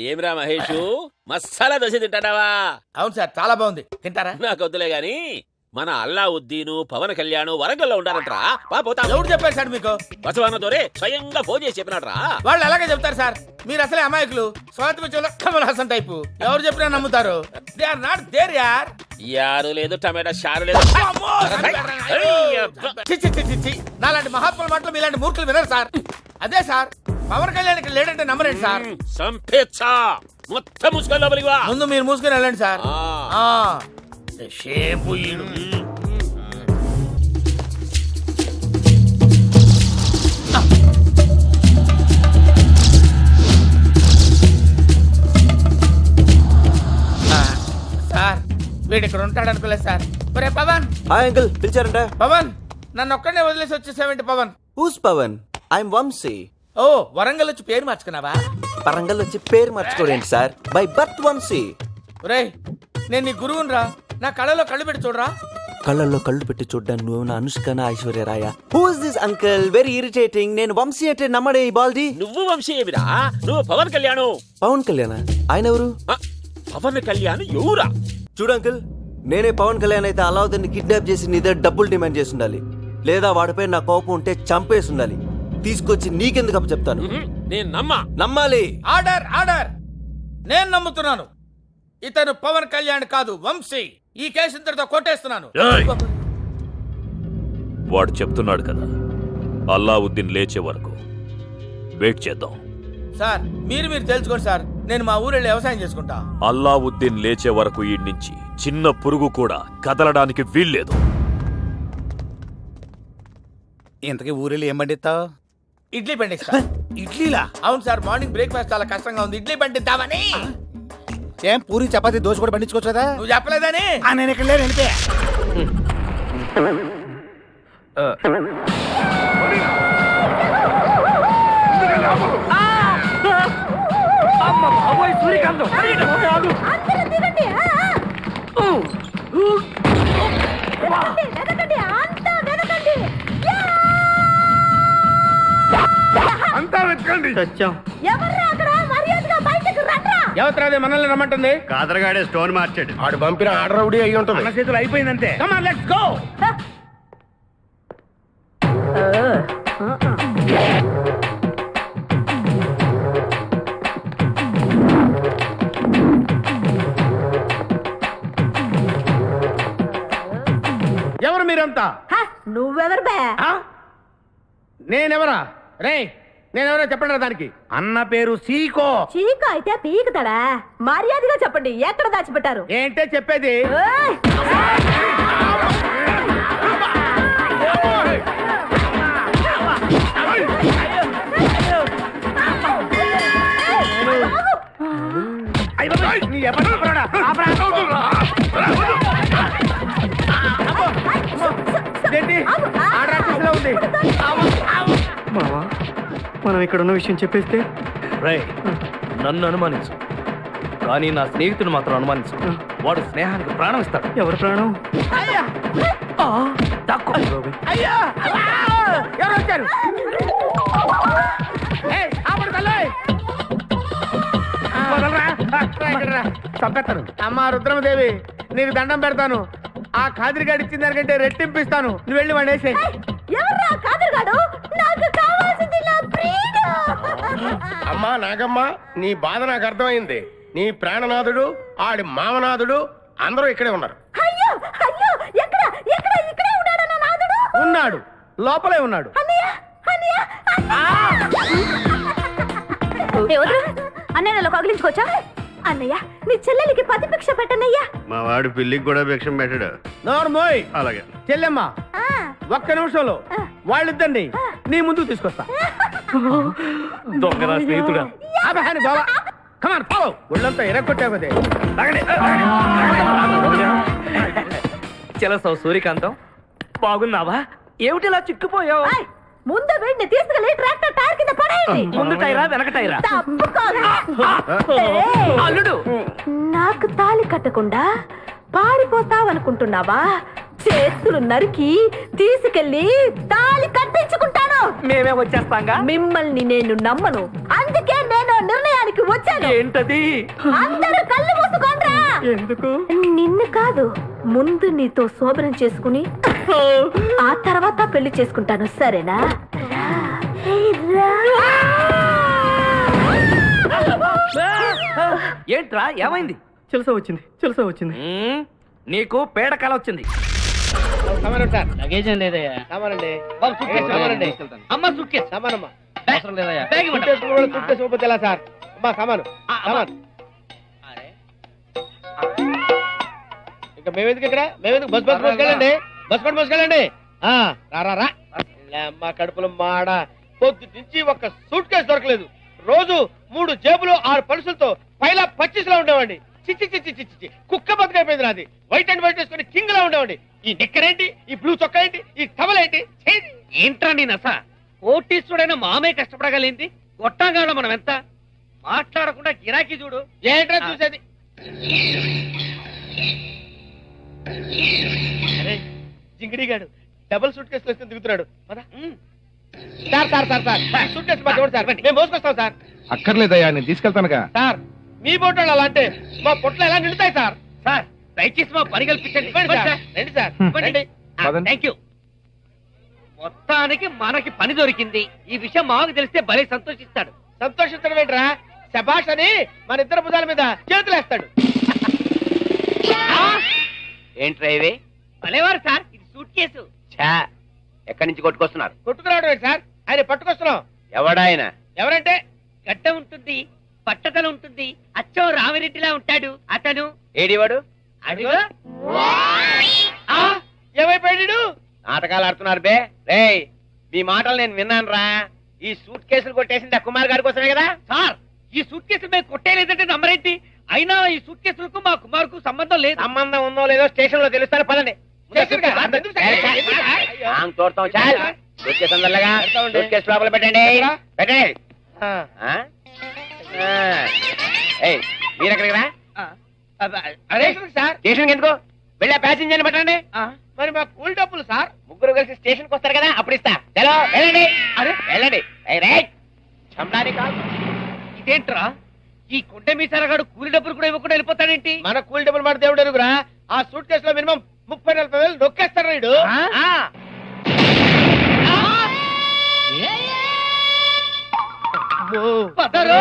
ఏమిరా మహేష్, మసాలా దోశ తింటాడావా? అవును సార్, చాలా బాగుంది. తింటారా? నాకు వద్దులే గాని మన అల్లావుద్దీను పవన్ కళ్యాణ్ వరంగల్లో ఉండారంట్రా. పోతా. ఎవరు చెప్పారు సార్ మీకు? బసవన్న దొరే స్వయంగా ఫోన్ చేసి చెప్పినట్రా. వాళ్ళు అలాగే చెప్తారు సార్. మీరు అసలే అమాయకులు. కమల్ హాసన్ టైపు. ఎవరు చెప్పినా నమ్ముతారు. దే ఆర్ నాట్ దేర్ యార్. యారు లేదు, టమాటా షారు లేదు. నాలాంటి మహాత్ముల మాటలు మీలాంటి మూర్ఖులు వినరు సార్. అదే సార్, పవన్ కళ్యాణ్ ఇక్కడ లేడంటే నమ్మరండి సార్. సంపేచ్చా మొత్తం మూసుకొని లోపలికి వా. ముందు మీరు మూసుకొని వెళ్ళండి సార్. షేపు సార్, వీడు ఇక్కడ ఉంటాడు అనుకోలేదు సార్. ఒరే పవన్. హాయ్ అంకుల్, పిలిచారంట? పవన్, నన్ను ఒక్కడే వదిలేసి వచ్చేసావేంటి పవన్? హూస్ పవన్? ఐఎమ్ వంశీ. ఓ, వరంగల్ వచ్చి పేరు మార్చుకున్నావా? వరంగల్ వచ్చి పేరు మార్చుకోండి సార్. By birth Vamsi. ఒరే, నేను నీ గురువుని రా. నా కళ్ళలో కళ్ళు పెట్టి చూడరా. కళ్ళల్లో కళ్ళు పెట్టి చూడ్డానికి నువ్వు నా అనుష్కనా ఐశ్వర్య రాయ? Who's this uncle? Very irritating. నేను వంశీ అంటే నమ్మడే ఈ బాల్ది. నువ్వు వంశీ ఏమిరా? నువ్వు పవన్ కళ్యాణ్. పవన్ కళ్యాణ్? ఆయన ఎవరు? పవన్ కళ్యాణ్ ఎవరా? చూడు అంకుల్, నేనే పవన్ కళ్యాణ్ అయితే అలావుద్దీన్ని కిడ్నాప్ చేసి నీ దగ్గర డబ్బులు డిమాండ్ చేసి ఉండాలి. లేదా వాడిపై నా కోపం ఉంటే చంపేసి ఉండాలి. తీసుకొచ్చి నీకెందుకు అప్పు చెప్తాను? నేను నమ్మాలి. Order, order. నేను నమ్ముతున్నాను. ఇతను పవన్ కళ్యాణ్ కాదు, వంశీ. ఈ కేసు ఇంతటితో కొట్టేస్తున్నాను. వాడు చెప్తున్నాడు కదా, అల్లావుద్దీన్ లేచే వరకు వెయిట్ చేద్దాం. సార్, మీరు తెలుసుకోండి సార్. నేను మా ఊరెళ్ళి వ్యవసాయం చేసుకుంటా. అల్లావుద్దీన్ లేచే వరకు ఈ నుంచి చిన్న పురుగు కూడా కదలడానికి వీల్లేదు. ఇంతకీ ఊరెళ్ళి ఏం పండిస్తావు? ఇడ్లీ పండిస్తా. ఇడ్లీలా? అవును సార్, మార్నింగ్ బ్రేక్ఫాస్ట్ చాలా కష్టంగా ఉంది. ఇడ్లీ పండిద్దామని. ఏం పూరి చపాతీ దోశ కూడా పండించుకోవచ్చు కదా? నువ్వు చెప్పలేదని. నేను ఇక్కడ లేను, వెళ్ళిపోయా. ఎవరు మనల్ని రమ్మంటుంది? కాదరగాడే స్టోన్ మార్చాడు. ఆడు పంపిన ఆర్డర్ రౌడీ అయ్యి ఉంటుంది. మన చేతులు అయిపోయిందంటే. Come on, let's go. ఎవరు మీరంతా? నువ్వెవరు బే? నేనెవరా? రే, నేనెవరో చెప్పండి దానికి. అన్న పేరు సీకో. చీక అయితే పీకుతాడా? మర్యాదగా చెప్పండి, ఎక్కడ దాచిపెట్టారు? ఏంటే చెప్పేది? ఏయ్! మావా, మనం ఇక్కడ ఉన్న విషయం చెప్పేస్తే? నన్ను అనుమానించు, కానీ నా స్నేహితుడు మాత్రం అనుమానించు. వాడు స్నేహానికి ప్రాణం ఇస్తాడు. ఎవరి ప్రాణం? ఎవరు వచ్చారు? చంపేస్తాను. అమ్మా రుద్రమదేవి, నీకు దండం పెడతాను. ఆ ఖాదిరిగాడు ఇచ్చిన దానికంటే రెట్టింపిస్తాను. నువ్వు వెళ్ళి వాడు వేసే. ఎవర్రా ఖాదిరిగాడు? నాకు కావాల్సింది నా ప్రియుడు. అమ్మా నాగమ్మ, నీ బాధ నాకు అర్థమైంది. నీ ప్రాణనాథుడు, ఆడి మామనాథుడు అందరూ ఇక్కడే ఉన్నారు. అయ్యో అయ్యో, ఎక్కడ ఎక్కడ? ఇక్కడే ఉన్నాడు నా నాథుడు. ఉన్నాడు, లోపలే ఉన్నాడు. అన్నయ్య అన్నయ్య అన్నయ్య కగిలించుకోవచ్చా? అన్నయ్య, నీ చెల్లెలికి పతి భిక్ష పెట్టనయ్యా. మా వాడు పిల్లికి కూడా భిక్షం పెట్టాడు. నోర్మోయ్. అలాగే చెల్లెమ్మ, ఒక్క నిమిషంలో వాళ్ళిద్దండి నీ ముందుకు తీసుకొస్తా. దొంగరా స్నేహితుడా. Come on follow. ఒళ్ళంతా ఎరగొట్టావదే. చెలసావు సూర్యకాంతం, బాగున్నావా? ఏమిటిలా చిక్కుపోయావు? ముందు వీడిని తీసుకెళ్లి ట్రాక్టర్ టైర్ కింద పడేయండి. ముందు టైరా వెనక టైరా? అల్లుడు, నాకు తాళి కట్టకుండా పారిపోతావనుకుంటున్నావా? చేతులు నరికి తీసుకెళ్లి తాళి కట్టించుకుంటాను. మేమే వచ్చేస్తాంగా. మిమ్మల్ని నేను నమ్మను, అందుకే నేను నిర్ణయానికి వచ్చాను. ఏంటది? అందరూ కళ్ళు మూసుకోండ్రా. ఎందుకు? నిన్ను కాదు, ముందు నీతో శోభనం చేసుకుని ఆ తర్వాత పెళ్లి చేసుకుంటాను, సరేనా? రా. రా. ఏంట్రా ఏమైంది? చిలస వచ్చింది. నీకు పేడకాల వచ్చింది. సామాన్ సార్. లగేజ్ ఏం లేదయ్యా. సామానండి. బాబు, సూట్ కేసు సామానండి. అమ్మ సూట్ కేసు. సామానమ్మా. అవసరం లేదయ్యా. బ్యాగ్ ఇవ్వండి. సూట్ కేసు ఇవ్వకపోతే ఎలా సార్? అమ్మా సామాను. సామాన్. ఇంకా మేమెందుకు ఇక్కడ? మేమెందుకు బస్ మోసుకెళ్ళండి. బస్ పడి మోసుకెళ్ళండి. రా. అమ్మ కడుపులో మాడ. పొద్దు నుంచి ఒక సూట్ కేసు దొరకలేదు. రోజు 3 జేబులు 6 పలుసులతో పైలా పచ్చిస్లా ఉండేవాడి. చిచ్చి కుక్క బతుకైపోయింది నాది. వైట్ అండ్ వైట్ వేసుకుని కింగ్ లా ఉండేవాడి. ఈ నిక్కర్ ఏంటి? ఈ బ్లూ చొక్కా ఏంటి? ఈ టవల్ ఏంటి? ఏంట్రా నీ నస? కోటీశ్వరుడైన మామే కష్టపడగలేంది, గొట్టంగాడ మనం ఎంత మాట్లాడకుండా గిరాకీ చూడు. ఏంట్రా చూసేది? అరే జింగిడిగాడు డబుల్ సూట్ కేసు వేసుకుని దిగుతున్నాడు. పద. సార్ సూట్ కేసు మాకు ఇవ్వండి సార్. మేము మోసుకొస్తాం సార్. అక్కర్లేదయ్యా, నేను తీసుకెళ్తానుగా. సార్ మీ బోటోళ్ళు అలా అంటే మా పొట్లు ఎలా నిండుతాయి సార్? సార్ దయచేసి మా పని కల్పించండి. ఇవ్వండి సార్. రండి సార్. రండి. పదండి. Thank you. మొత్తానికి మనకి పని దొరికింది. ఈ విషయం మాకు తెలిస్తే భలే సంతోషిస్తాడు. సంతోషించడం ఏంట్రా? శభాష్ అని మన ఇద్దరు భుజాల మీద చేతులేస్తాడు. ఏంట్రా ఇవి? భలేవారు సార్, ఇది సూట్ కేసు. ఎక్కడి నుంచి కొట్టుకొస్తున్నారు? కొట్టుకురావడం ఏంటి సార్? ఆయన పట్టుకొస్తున్నాం. ఎవడాయన? ఎవరంటే గడ్డ ఉంటుంది, పట్టతల ఉంటుంది, అచ్చం రామిరెడ్డిలా ఉంటాడు అతను. ఏడివాడు? అదిగో. ఏమైపోయాడు? నాటకాలు ఆడుతున్నారు బే. రేయ్, మీ మాటలు నేను విన్నాను రా. ఈ సూట్ కేసులు కొట్టేసింది ఆ కుమార్ గారి కోసమే కదా? సార్, ఈ సూట్ కేసులు మేము కొట్టేలేదంటే నమ్మరేంటి? అయినా ఈ సూట్ కేసులకు మా కుమార్కు సంబంధం లేదు. సంబంధం ఉందో లేదో స్టేషన్ లో తెలుస్తాను. పదండి. స్టేషన్ కా? ఎందుకు సార్? ఎందుకు సార్? అయ్యో. చూడతాం చాలు. సూట్ కేసు అందరిలాగా సూట్ కేసు లోపల పెట్టండి. పెట్టండి. ఆ. ఆ? ఆ. ఏయ్, మీరు ఎక్కడికి రా? అదే సార్. స్టేషన్కి ఎందుకు? వెళ్ళి ఆ ప్యాసింజర్ని పెట్టండి. మరి మా కూల్ డబ్బులు సార్? ముగ్గురు కలిసి స్టేషన్కి వస్తారు కదా, అప్పుడు ఇస్తా. చలో వెళ్ళండి. అరే వెళ్ళండి. చంపడానికి కాదు. ఇదేంట్రా, ఈ కొండ మీసారగాడు కూలి డబ్బులు కూడా ఇవ్వకుండా వెళ్ళిపోతాడేంటి? మన కూల్ డబ్బులు మాట దేవుడు ఎరుగురా. ఆ సూట్ కేసులో మినిమం 30-40 వేలు నొక్కేస్తాడు వీడు. పదరు.